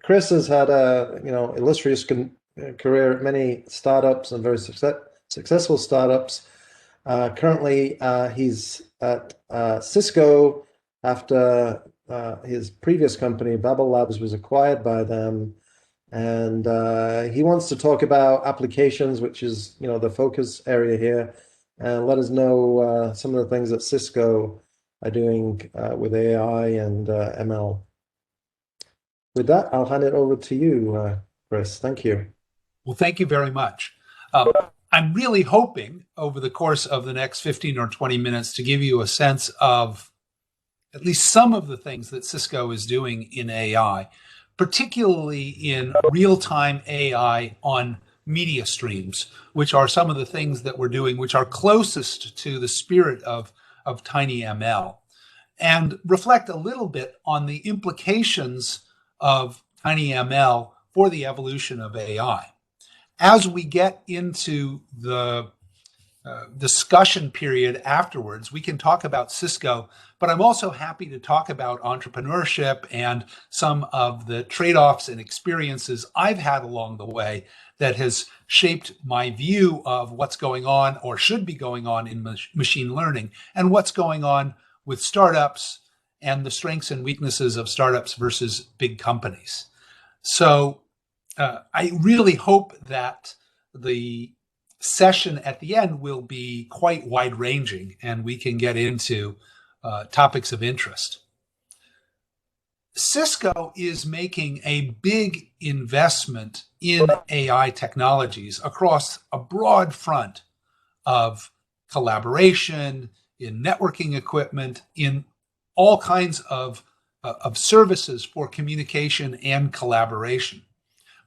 Chris has had a illustrious career at many startups and very successful startups. Currently, he's at Cisco after his previous company, Babel Labs, was acquired by them. And he wants to talk about applications, which is, the focus area here, and let us know some of the things that Cisco are doing with AI and ML. With that, I'll hand it over to you, Chris. Thank you. Well, thank you very much. I'm really hoping over the course of the next 15 or 20 minutes to give you a sense of at least some of the things that Cisco is doing in AI, particularly in real-time AI on media streams, which are some of the things that we're doing, which are closest to the spirit of tinyML, and reflect a little bit on the implications of tinyML for the evolution of AI. As we get into the discussion period afterwards, we can talk about Cisco, but I'm also happy to talk about entrepreneurship and some of the trade-offs and experiences I've had along the way that has shaped my view of what's going on or should be going on in machine learning, and what's going on with startups and the strengths and weaknesses of startups versus big companies. So I really hope that the session at the end will be quite wide-ranging and we can get into topics of interest. Cisco is making a big investment in AI technologies across a broad front of collaboration, in networking equipment, in all kinds of services for communication and collaboration.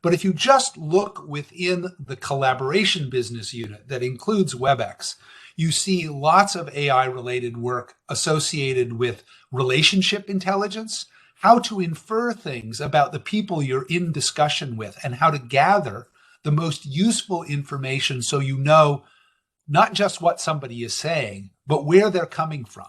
But if you just look within the collaboration business unit that includes WebEx, you see lots of AI-related work associated with relationship intelligence, how to infer things about the people you're in discussion with, and how to gather the most useful information so you know not just what somebody is saying, but where they're coming from.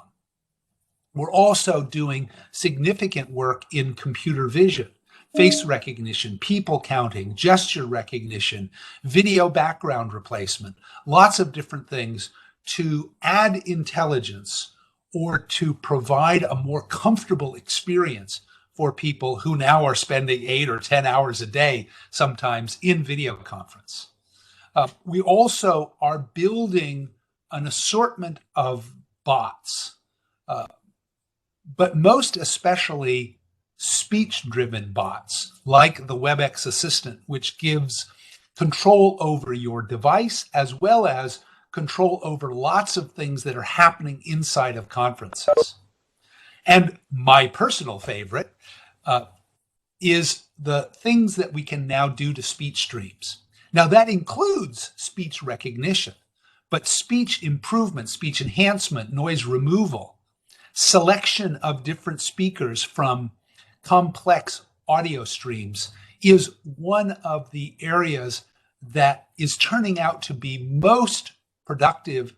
We're also doing significant work in computer vision, face recognition, people counting, gesture recognition, video background replacement, lots of different things to add intelligence or to provide a more comfortable experience for people who now are spending 8 or 10 hours a day, sometimes in video conference. We also are building an assortment of bots, but most especially speech-driven bots like the WebEx Assistant, which gives control over your device as well as control over lots of things that are happening inside of conferences. And my personal favorite is the things that we can now do to speech streams. Now that includes speech recognition, but speech improvement, speech enhancement, noise removal, selection of different speakers from complex audio streams is one of the areas that is turning out to be most productive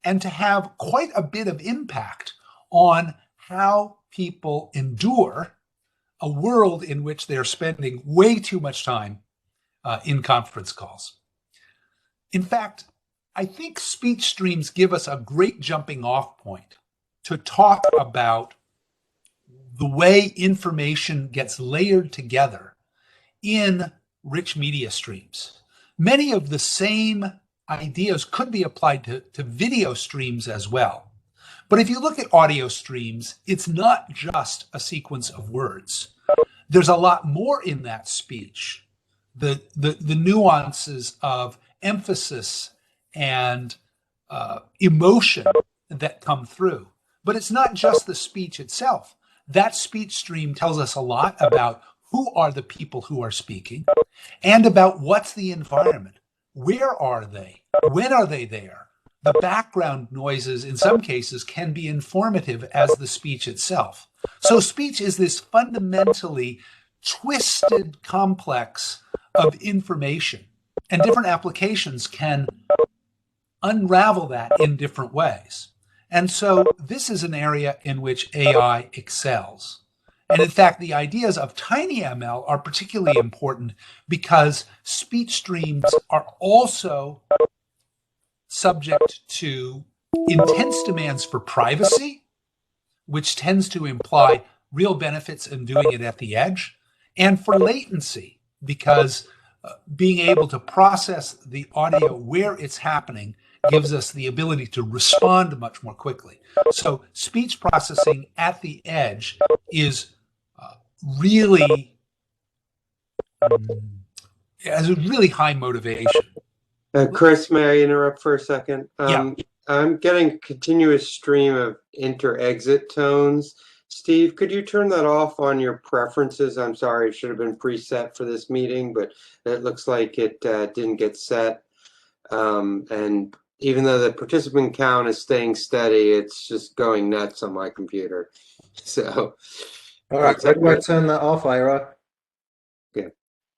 and to have quite a bit of impact on how people endure a world in which they're spending way too much time in conference calls. In fact, I think speech streams give us a great jumping off point to talk about the way information gets layered together in rich media streams. Many of the same ideas could be applied to video streams as well. But if you look at audio streams, it's not just a sequence of words. There's a lot more in that speech. The nuances of emphasis and emotion that come through. But it's not just the speech itself. That speech stream tells us a lot about who are the people who are speaking and about what's the environment. Where are they? When are they there? The background noises, in some cases, can be informative as the speech itself. So speech is this fundamentally twisted complex of information, and different applications can unravel that in different ways. And so this is an area in which AI excels. And in fact, the ideas of tinyML are particularly important because speech streams are also subject to intense demands for privacy, which tends to imply real benefits in doing it at the edge, and for latency, because being able to process the audio where it's happening gives us the ability to respond much more quickly. So speech processing at the edge is really has a really high motivation. Chris, may I interrupt for a second? Yeah. I'm getting a continuous stream of Interexit tones. Steve, could you turn that off on your preferences? I'm sorry, it should have been preset for this meeting, but it looks like it didn't get set. And even though the participant count is staying steady, it's just going nuts on my computer. So, all right, where do I turn that off, Ira? Yeah.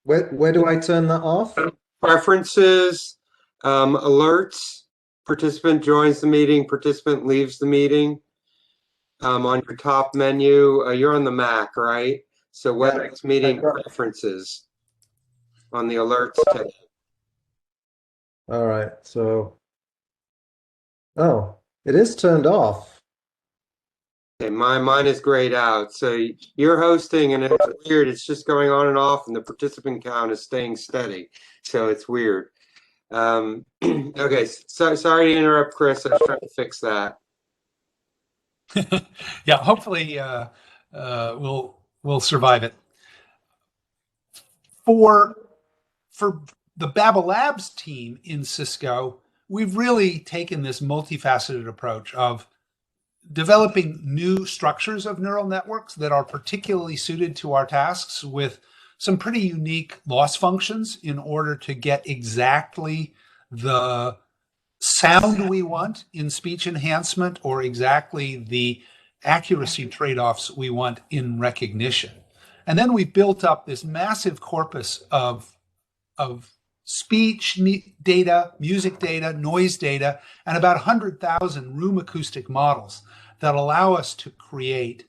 Where do I turn that off? Preferences, alerts, participant joins the meeting, participant leaves the meeting. On your top menu, you're on the Mac, right? So WebEx meeting preferences on the alerts tab. All right, so, oh, it is turned off. Okay, mine is grayed out. So you're hosting and it's weird. It's just going on and off and the participant count is staying steady. So it's weird. Okay, so sorry to interrupt, Chris. I was trying to fix that. Yeah, hopefully we'll survive it. For the Babel Labs team in Cisco, we've really taken this multifaceted approach of developing new structures of neural networks that are particularly suited to our tasks with some pretty unique loss functions in order to get exactly the sound we want in speech enhancement or exactly the accuracy trade-offs we want in recognition. And then we built up this massive corpus of speech data, music data, noise data, and about 100,000 room acoustic models that allow us to create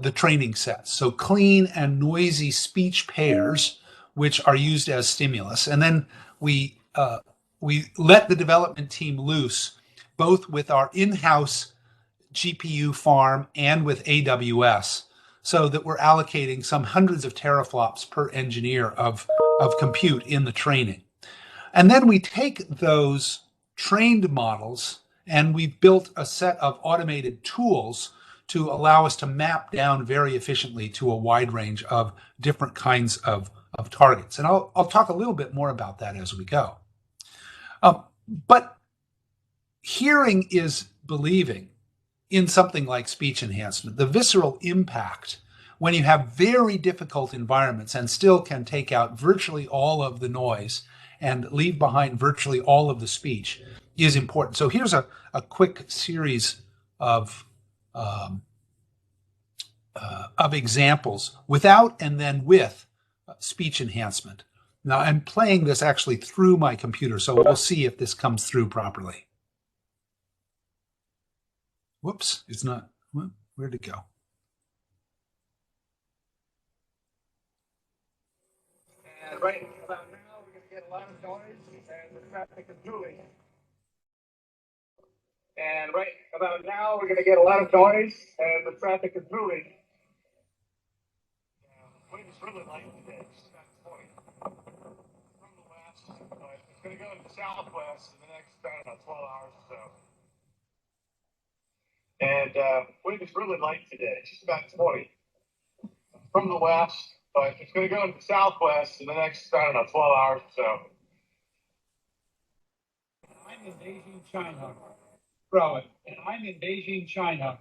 the training sets. So clean and noisy speech pairs, which are used as stimulus. And then we let the development team loose, both with our in-house GPU farm and with AWS, so that we're allocating some hundreds of teraflops per engineer of compute in the training. And then we take those trained models and we've built a set of automated tools to allow us to map down very efficiently to a wide range of different kinds of targets. And I'll talk a little bit more about that as we go. But hearing is believing in something like speech enhancement. The visceral impact when you have very difficult environments and still can take out virtually all of the noise and leave behind virtually all of the speech is important. So here's a quick series of examples without and then with speech enhancement. Now I'm playing this actually through my computer, so we'll see if this comes through properly. Whoops, it's not. Where'd it go? And right about now, we're going to get a lot of noise and the traffic is moving. And right about now, we're going to get a lot of noise and the traffic is moving. Wind is really light today. It's about 20 from the west, but it's going to go into the southwest in the next, I don't know, 12 hours or so. And wind is really light today. It's just about 20 from the west, but it's going to go into the southwest in the next, I don't know, 12 hours or so. I'm in Beijing, China. Rowan, and I'm in Beijing, China.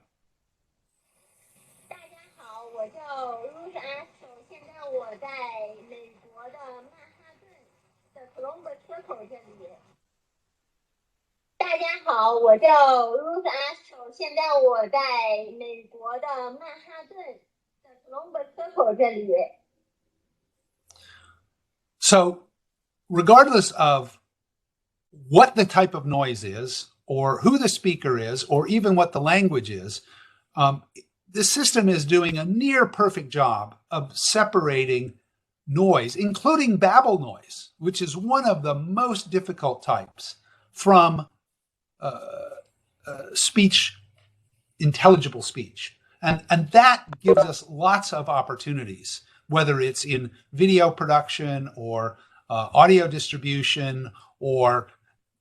大家好，我叫 Cisco， 现在我在美国的曼哈顿的 Columbus Circle 这里。大家好，我叫 Cisco， 现在我在美国的曼哈顿的 Columbus Circle 这里。So, regardless of what the type of noise is, or who the speaker is, or even what the language is, the system is doing a near perfect job of separating noise, including babble noise, which is one of the most difficult types, from speech, intelligible speech. And that gives us lots of opportunities, whether it's in video production or audio distribution, or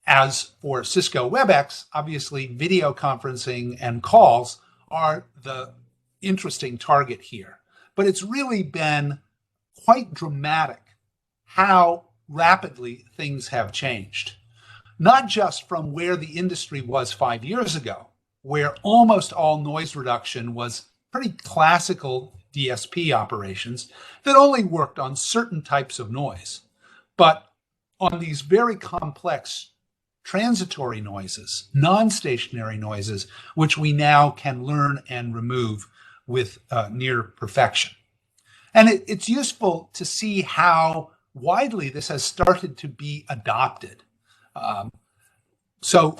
as for Cisco WebEx, obviously video conferencing and calls are the interesting target here. But it's really been quite dramatic how rapidly things have changed. Not just from where the industry was 5 years ago, where almost all noise reduction was pretty classical DSP operations that only worked on certain types of noise, but on these very complex transitory noises, non-stationary noises, which we now can learn and remove with near perfection. And it's useful to see how widely this has started to be adopted. So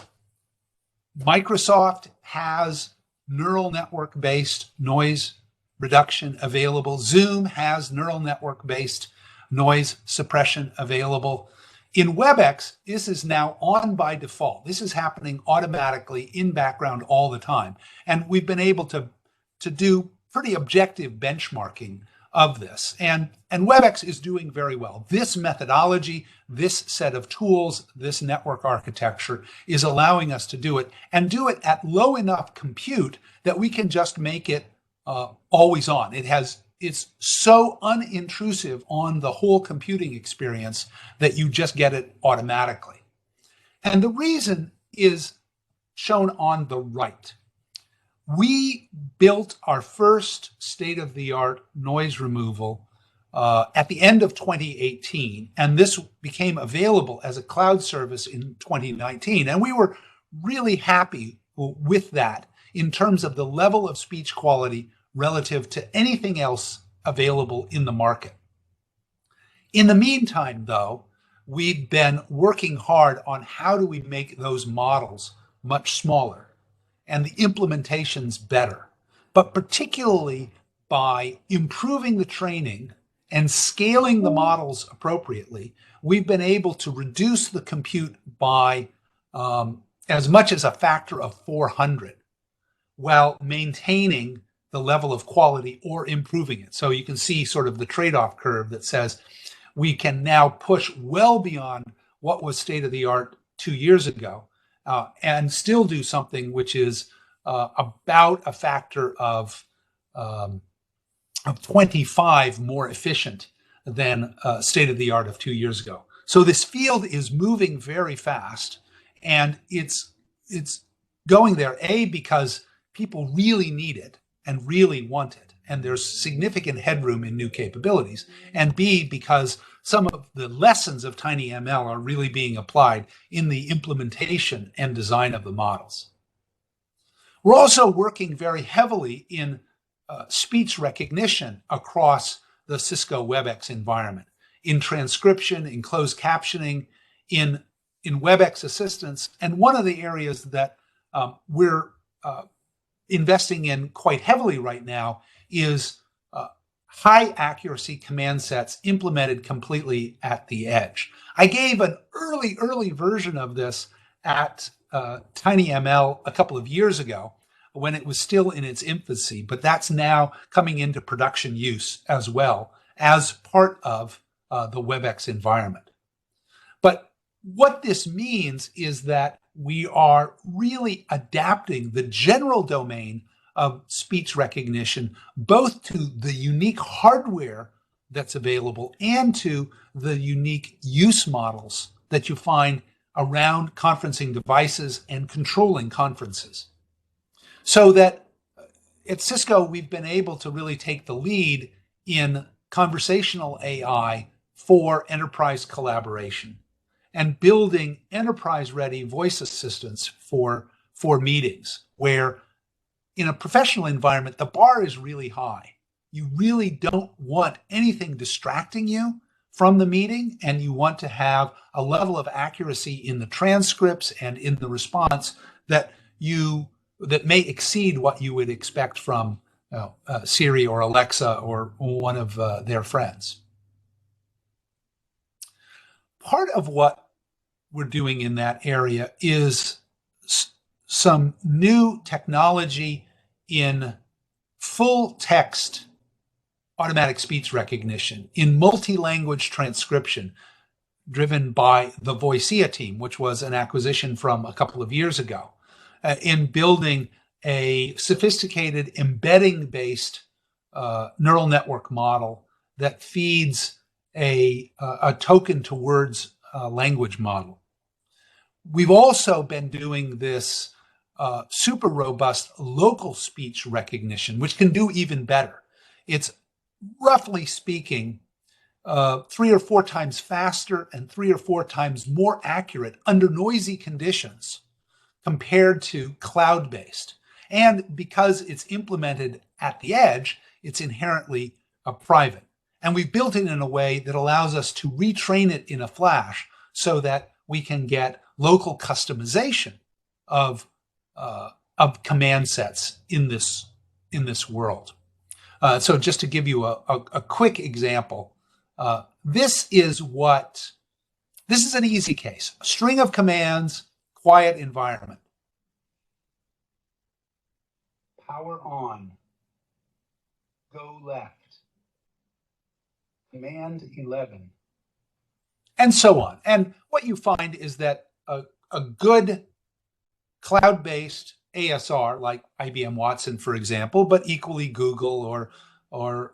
Microsoft has neural network-based noise reduction available. Zoom has neural network-based noise suppression available. In WebEx, this is now on by default. This is happening automatically in background all the time. And we've been able to do pretty objective benchmarking of this. And WebEx is doing very well. This methodology, this set of tools, this network architecture is allowing us to do it, and do it at low enough compute that we can just make it always on. It's so unintrusive on the whole computing experience that you just get it automatically. And the reason is shown on the right. We built our first state-of-the-art noise removal at the end of 2018, and this became available as a cloud service in 2019. And we were really happy with that in terms of the level of speech quality relative to anything else available in the market. In the meantime, though, we've been working hard on how do we make those models much smaller and the implementations better, but particularly by improving the training and scaling the models appropriately, we've been able to reduce the compute by as much as a factor of 400 while maintaining the level of quality or improving it. So you can see sort of the trade-off curve that says we can now push well beyond what was state-of-the-art 2 years ago and still do something which is about a factor of 25 more efficient than state-of-the-art of 2 years ago. So this field is moving very fast, and it's going there, A, because people really need it and really want it, and there's significant headroom in new capabilities, and B, because some of the lessons of tinyML are really being applied in the implementation and design of the models. We're also working very heavily in speech recognition across the Cisco WebEx environment, in transcription, in closed captioning, in WebEx assistance. And one of the areas that we're investing in quite heavily right now is high accuracy command sets implemented completely at the edge. I gave an early version of this at tinyML a couple of years ago when it was still in its infancy, but that's now coming into production use as well as part of the WebEx environment. But what this means is that we are really adapting the general domain of speech recognition, both to the unique hardware that's available and to the unique use models that you find around conferencing devices and controlling conferences. So that at Cisco, we've been able to really take the lead in conversational AI for enterprise collaboration and building enterprise-ready voice assistants for meetings, where in a professional environment, the bar is really high. You really don't want anything distracting you from the meeting, and you want to have a level of accuracy in the transcripts and in the response that may exceed what you would expect from Siri or Alexa or one of their friends. Part of what we're doing in that area is some new technology in full text automatic speech recognition, in multi-language transcription, driven by the Voicea team, which was an acquisition from a couple of years ago, in building a sophisticated embedding-based neural network model that feeds a token-to-words language model. We've also been doing this super robust local speech recognition, which can do even better. It's roughly speaking 3 or 4 times faster and 3 or 4 times more accurate under noisy conditions compared to cloud-based. And because it's implemented at the edge, it's inherently private. And we've built it in a way that allows us to retrain it in a flash so that we can get local customization of command sets in this world. So just to give you a quick example, this is an easy case. A string of commands, quiet environment. Power on. Go left. Command 11. And so on. And what you find is that a good cloud-based ASR, like IBM Watson, for example, but equally Google or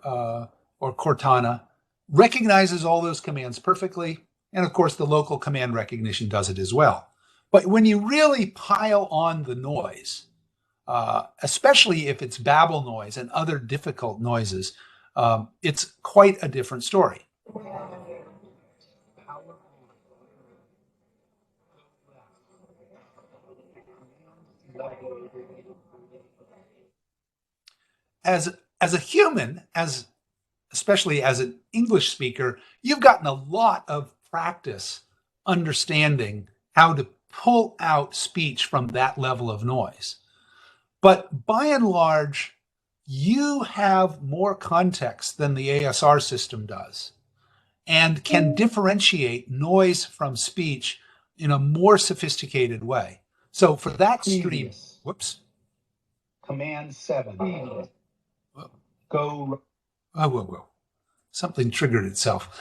Cortana, recognizes all those commands perfectly. And of course, the local command recognition does it as well. But when you really pile on the noise, especially if it's Babel noise and other difficult noises, it's quite a different story. As a human, especially as an English speaker, you've gotten a lot of practice understanding how to pull out speech from that level of noise. But by and large, you have more context than the ASR system does and can differentiate noise from speech in a more sophisticated way. So for that stream, whoops. Command 7. Go. Whoa. Something triggered itself.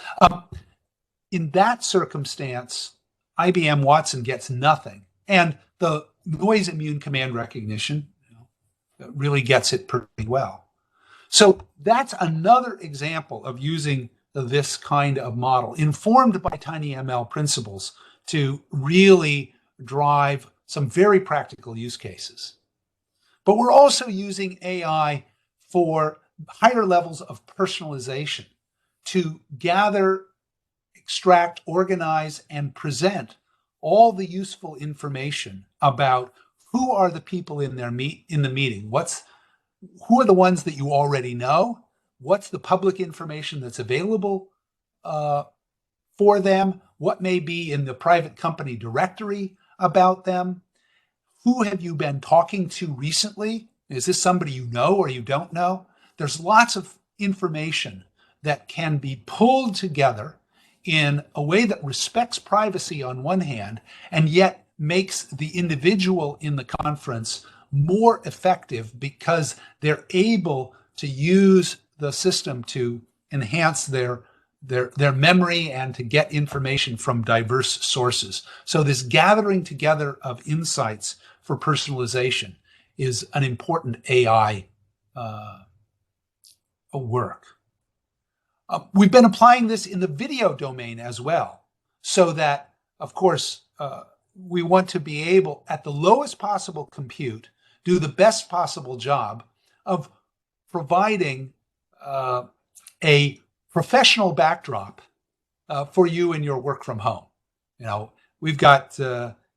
In that circumstance, IBM Watson gets nothing. And the noise immune command recognition really gets it pretty well. So that's another example of using this kind of model, informed by tinyML principles, to really drive some very practical use cases. But we're also using AI for higher levels of personalization to gather, extract, organize, and present all the useful information about who are the people in the meeting. Who are the ones that you already know? What's the public information that's available for them? What may be in the private company directory about them? Who have you been talking to recently? Is this somebody you know or you don't know? There's lots of information that can be pulled together in a way that respects privacy on one hand, and yet makes the individual in the conference more effective because they're able to use the system to enhance their memory and to get information from diverse sources. So this gathering together of insights for personalization is an important AI work. We've been applying this in the video domain as well, so that, of course, we want to be able, at the lowest possible compute, do the best possible job of providing a professional backdrop for you in your work from home. We've got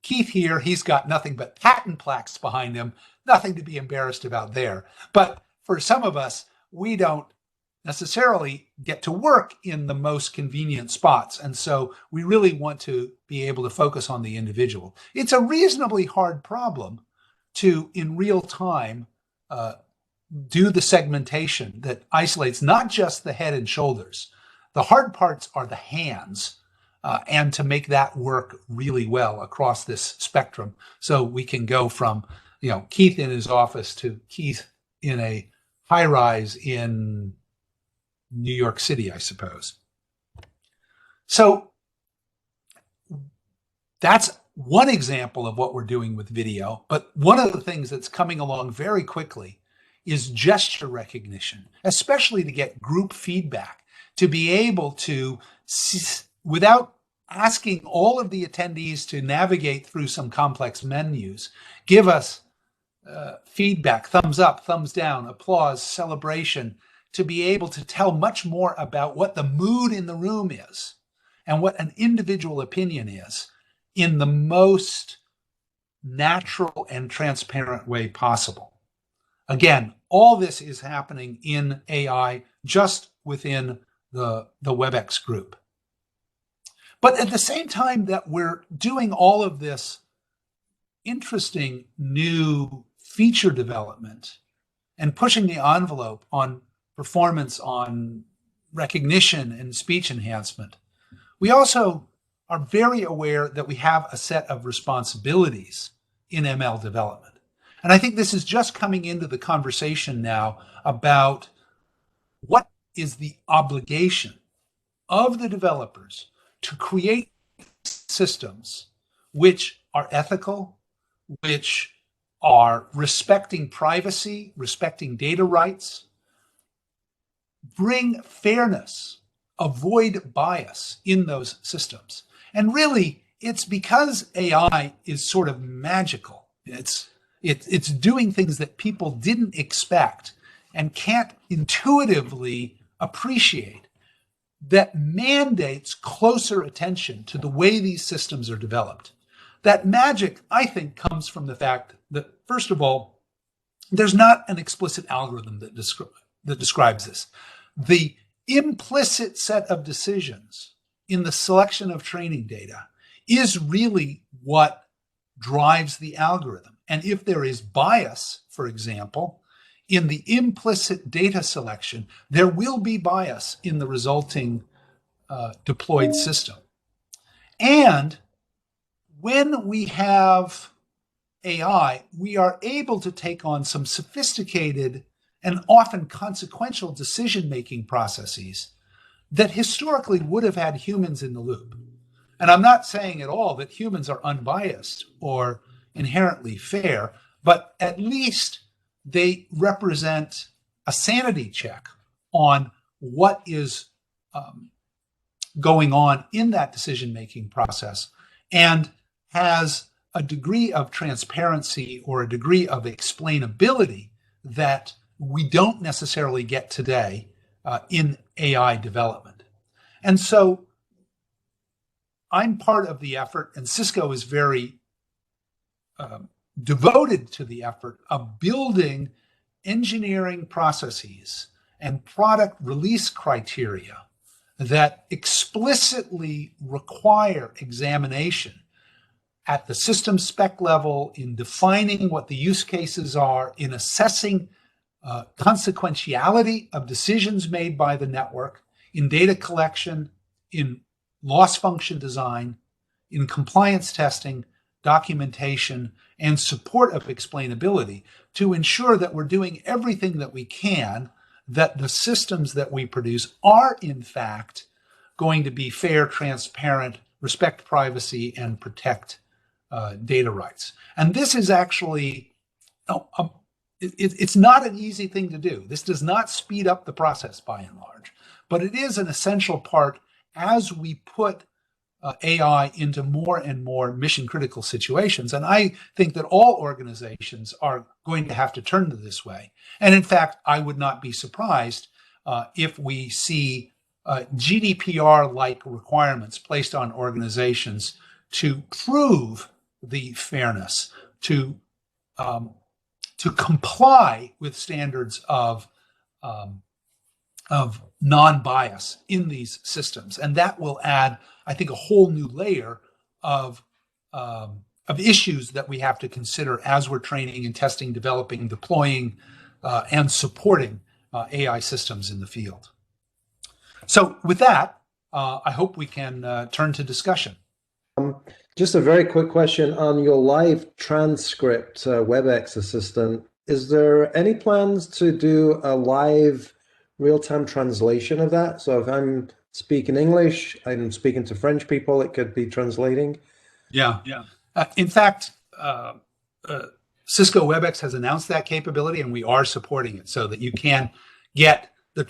Keith here. He's got nothing but patent plaques behind him, nothing to be embarrassed about there. But for some of us, we don't necessarily get to work in the most convenient spots. And so we really want to be able to focus on the individual. It's a reasonably hard problem to, in real time, do the segmentation that isolates not just the head and shoulders. The hard parts are the hands, and to make that work really well across this spectrum. So we can go from, Keith in his office to Keith in a high rise in New York City, I suppose. So that's one example of what we're doing with video. But one of the things that's coming along very quickly is gesture recognition, especially to get group feedback, to be able to, without asking all of the attendees to navigate through some complex menus, give us feedback, thumbs up, thumbs down, applause, celebration, to be able to tell much more about what the mood in the room is and what an individual opinion is in the most natural and transparent way possible. Again, all this is happening in AI just within the WebEx group. But at the same time that we're doing all of this interesting new feature development and pushing the envelope on performance, on recognition and speech enhancement, we also are very aware that we have a set of responsibilities in ML development. And I think this is just coming into the conversation now about what is the obligation of the developers to create systems which are ethical, which are respecting privacy, respecting data rights, bring fairness, avoid bias in those systems. And really, it's because AI is sort of magical. It's doing things that people didn't expect and can't intuitively appreciate, that mandates closer attention to the way these systems are developed. That magic, I think, comes from the fact that, first of all, there's not an explicit algorithm that describes this. The implicit set of decisions in the selection of training data is really what drives the algorithm. And if there is bias, for example, in the implicit data selection, there will be bias in the resulting deployed system. And when we have AI, we are able to take on some sophisticated and often consequential decision-making processes that historically would have had humans in the loop. And I'm not saying at all that humans are unbiased or inherently fair, but at least they represent a sanity check on what is going on in that decision-making process, and has a degree of transparency or a degree of explainability that we don't necessarily get today in AI development. And so I'm part of the effort, and Cisco is very devoted to the effort of building engineering processes and product release criteria that explicitly require examination at the system spec level, in defining what the use cases are, in assessing consequentiality of decisions made by the network, in data collection, in loss function design, in compliance testing, documentation, and support of explainability, to ensure that we're doing everything that we can, that the systems that we produce are in fact going to be fair, transparent, respect privacy, and protect data rights. And this is actually, it's not an easy thing to do. This does not speed up the process by and large, but it is an essential part as we put AI into more and more mission critical situations. And I think that all organizations are going to have to turn to this way. And in fact, I would not be surprised if we see GDPR-like requirements placed on organizations to prove the fairness, to comply with standards of non-bias in these systems. And that will add, I think, a whole new layer of issues that we have to consider as we're training and testing, developing, deploying and supporting AI systems in the field. So with that, I hope we can turn to discussion. Just a very quick question on your live transcript WebEx assistant. Is there any plans to do a live real-time translation of that? So if I'm speaking English, I'm speaking to French people, it could be translating. Yeah. In fact, Cisco WebEx has announced that capability, and we are supporting it so that you can get the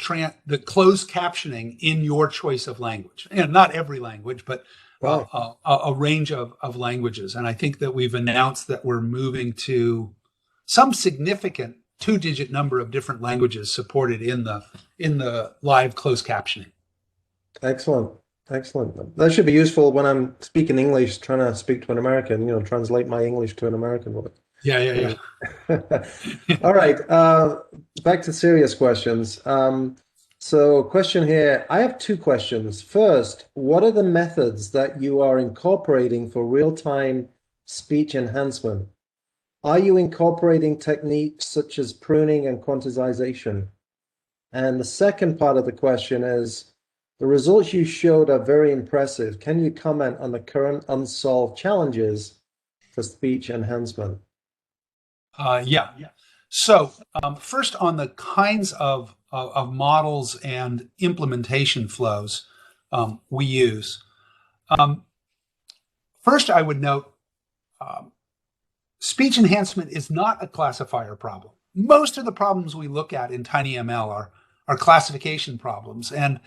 closed captioning in your choice of language. And not every language, but a range of languages. And I think that we've announced that we're moving to some significant 2-digit number of different languages supported in the live closed captioning. Excellent. That should be useful when I'm speaking English, trying to speak to an American, translate my English to an American word. Yeah. All right. Back to serious questions. So question here, I have 2 questions. First, what are the methods that you are incorporating for real-time speech enhancement? Are you incorporating techniques such as pruning and quantization? And the second part of the question is, the results you showed are very impressive. Can you comment on the current unsolved challenges for speech enhancement? Yeah. So first, on the kinds of models and implementation flows we use. First, I would note speech enhancement is not a classifier problem. Most of the problems we look at in tinyML are classification problems. And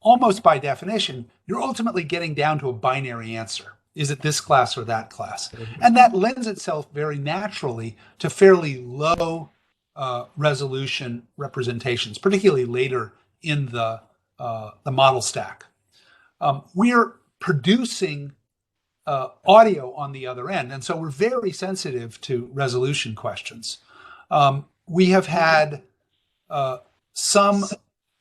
almost by definition, you're ultimately getting down to a binary answer. Is it this class or that class? And that lends itself very naturally to fairly low resolution representations, particularly later in the model stack. We're producing audio on the other end, and so we're very sensitive to resolution questions. We have had some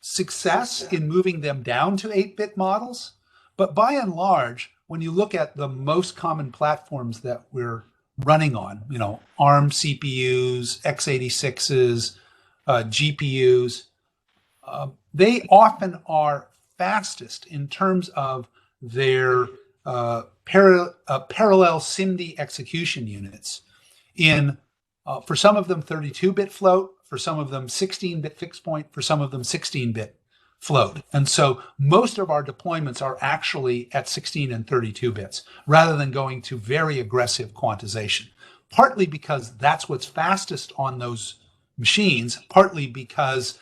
success in moving them down to 8-bit models, but by and large, when you look at the most common platforms that we're running on, ARM CPUs, x86s, GPUs, they often are fastest in terms of their parallel SIMD execution units in, for some of them, 32-bit float, for some of them 16-bit fixed point, for some of them 16-bit float. And so most of our deployments are actually at 16 and 32 bits, rather than going to very aggressive quantization, partly because that's what's fastest on those machines, partly because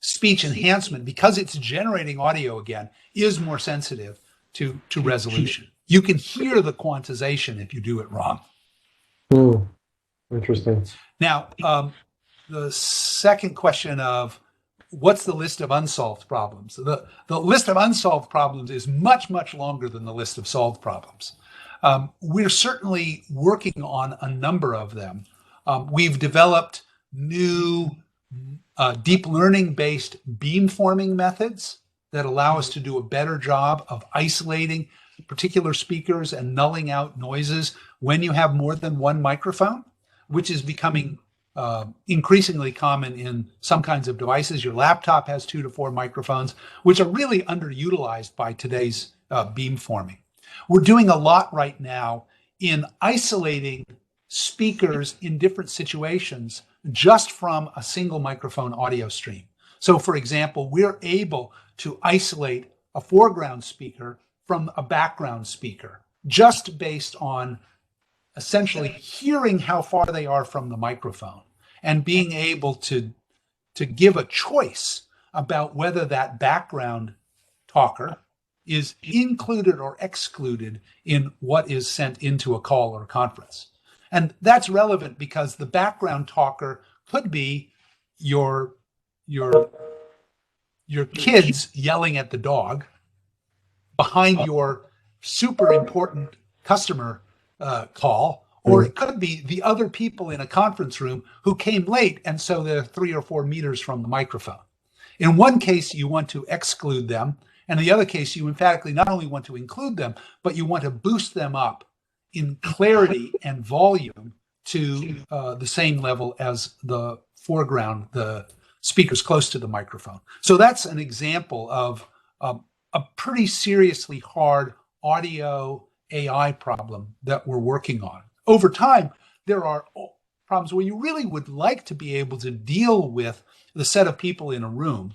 speech enhancement, because it's generating audio again, is more sensitive to resolution. You can hear the quantization if you do it wrong. Interesting. Now, the second question of what's the list of unsolved problems? The list of unsolved problems is much, much longer than the list of solved problems. We're certainly working on a number of them. We've developed new deep learning-based beamforming methods that allow us to do a better job of isolating particular speakers and nulling out noises when you have more than one microphone, which is becoming increasingly common in some kinds of devices. Your laptop has 2 to 4 microphones, which are really underutilized by today's beamforming. We're doing a lot right now in isolating speakers in different situations just from a single microphone audio stream. So for example, we're able to isolate a foreground speaker from a background speaker just based on essentially hearing how far they are from the microphone and being able to give a choice about whether that background talker is included or excluded in what is sent into a call or a conference. And that's relevant because the background talker could be your kids yelling at the dog behind your super important customer call, or it could be the other people in a conference room who came late, and so they're 3 or 4 meters from the microphone. In one case, you want to exclude them, and in the other case, you emphatically not only want to include them, but you want to boost them up in clarity and volume to the same level as the foreground, the speakers close to the microphone. So that's an example of a pretty seriously hard audio AI problem that we're working on. Over time, there are problems where you really would like to be able to deal with the set of people in a room,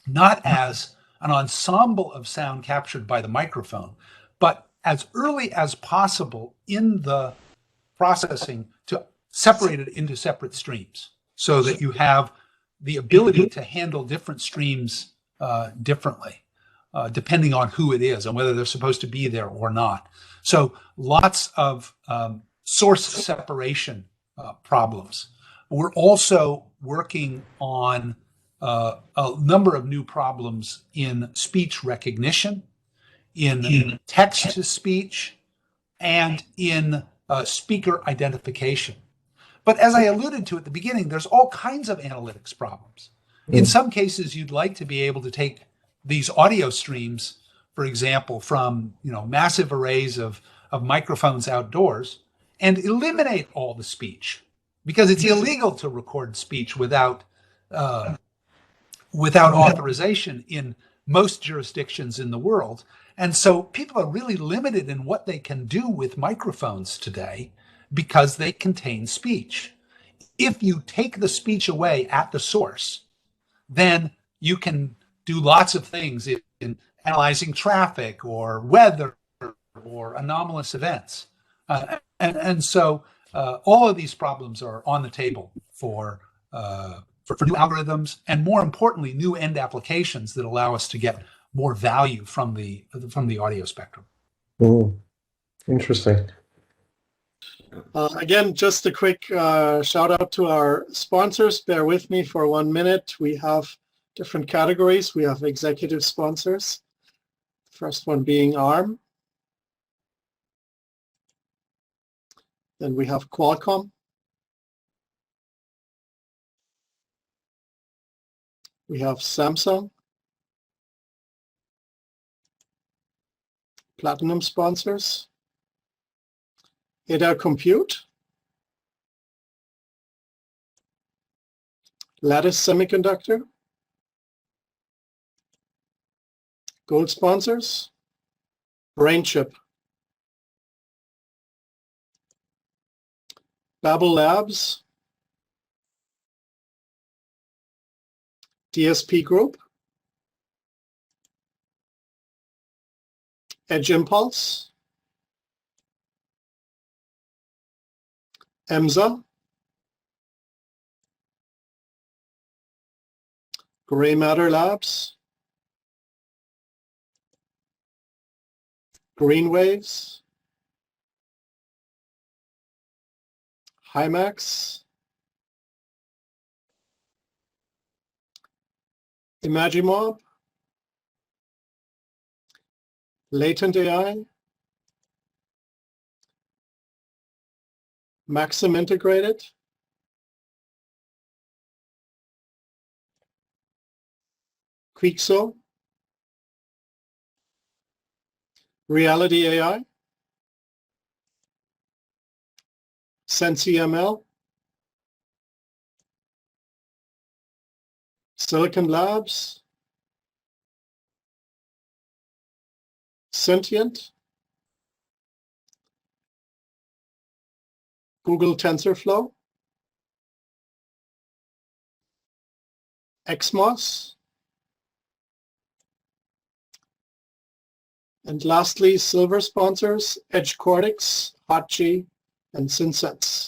not as an ensemble of sound captured by the microphone, but as early as possible in the processing to separate it into separate streams so that you have the ability to handle different streams differently, depending on who it is and whether they're supposed to be there or not. So lots of source separation problems. We're also working on a number of new problems in speech recognition, in text-to-speech, and in speaker identification. But as I alluded to at the beginning, there's all kinds of analytics problems. In some cases, you'd like to be able to take these audio streams, for example, from massive arrays of microphones outdoors and eliminate all the speech, because it's illegal to record speech without authorization in most jurisdictions in the world. And so people are really limited in what they can do with microphones today because they contain speech. If you take the speech away at the source, then you can do lots of things in analyzing traffic or weather or anomalous events. And so all of these problems are on the table for new algorithms, and more importantly, new end applications that allow us to get more value from the audio spectrum. Interesting. Again, just a quick shout out to our sponsors. Bear with me for 1 minute. We have different categories. We have executive sponsors. First one being ARM. Then we have Qualcomm. We have Samsung. Platinum sponsors. Ada Compute. Lattice Semiconductor. Gold sponsors. BrainChip. Babel Labs. DSP Group. Edge Impulse. EMSA. Gray Matter Labs. Greenwaves. Himax. Imagimob. Latent AI. Maxim Integrated. Quixo. Reality AI. SensiML. Silicon Labs. Sentient. Google TensorFlow. XMOS. And lastly, silver sponsors, Edge Cortex, Hotchi, and Synsets.